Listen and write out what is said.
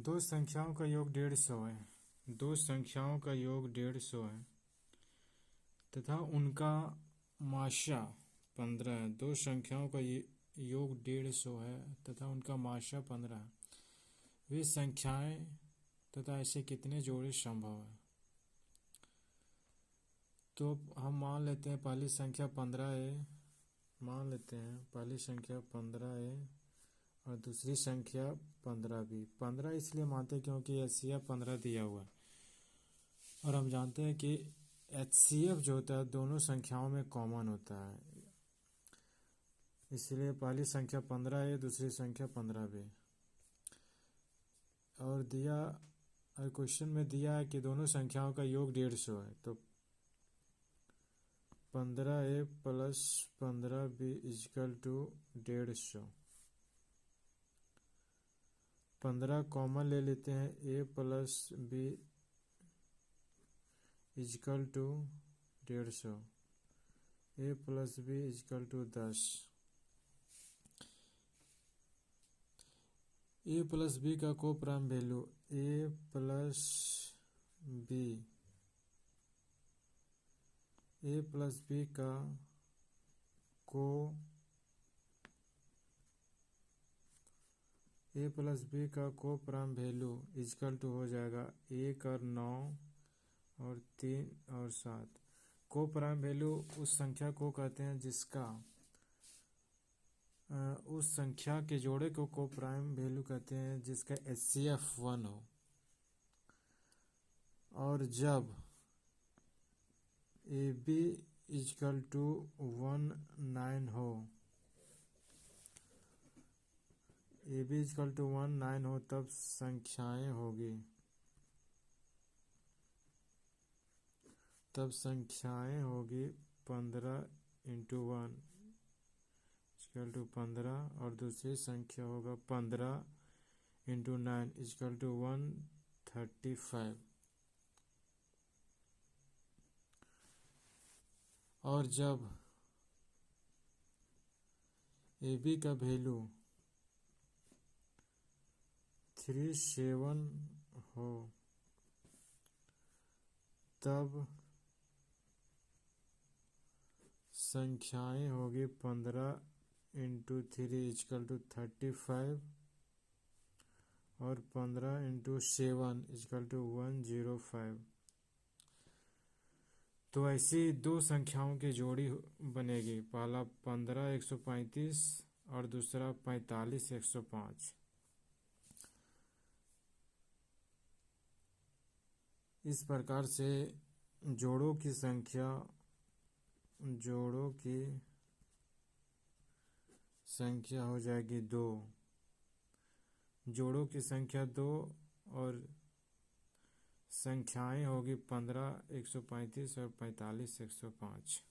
दो संख्याओं का योग 150 है। दो संख्याओं का योग 150 है तथा उनका माशा 15 है। दो संख्याओं का योग 150 है तथा उनका माशा 15 है। वे संख्याएं तथा ऐसे कितने जोड़े संभव है। तो हम मान लेते हैं पहली संख्या 15 है, मान लेते हैं पहली संख्या 15 है और दूसरी संख्या 15 भी। 15 इसलिए मानते हैं क्योंकि HCF 15 दिया हुआ है और हम जानते हैं कि HCF जो होता है दोनों संख्याओं में कॉमन होता है, इसलिए पहली संख्या 15 है, दूसरी संख्या 15 भी। और दिया क्वेश्चन में दिया है कि दोनों संख्याओं का योग 150 है, तो 15A plus 15B equal to 150। 15 common ले लेते हैं, A plus B equal to 150। A plus B equal to 10। A plus B का को prime value A plus B, A plus B का को A प्लस B का को प्राइम वैल्यू इक्वल टू हो जाएगा 1 और 9 और 3 और 7। को प्राइम वैल्यू उस संख्या को कहते हैं जिसका उस संख्या के जोड़े को प्राइम वैल्यू कहते हैं जिसका HCF 1 हो। और जब AB इक्वल टू 19 हो, AB इक्वल टू 19 हो, तब संख्याएं होगी 15 इंटू 1 इक्वल टू 15 और दूसरी संख्या होगा 15 इंटू 9 इक्वल टू 135। और जब AB का वैल्यू 37 हो, तब संख्याएं होगी 15 इंटू 3 इक्वल टू 35 और 15 इंटू 7 इक्वल टू 105। तो ऐसी दो संख्याओं की जोड़ी बनेगी, पहला 15 135 और दूसरा 45 105। इस प्रकार से जोड़ों की संख्या हो जाएगी 2। जोड़ों की संख्या 2 और संख्याएं होगी 15 135 और 45 105।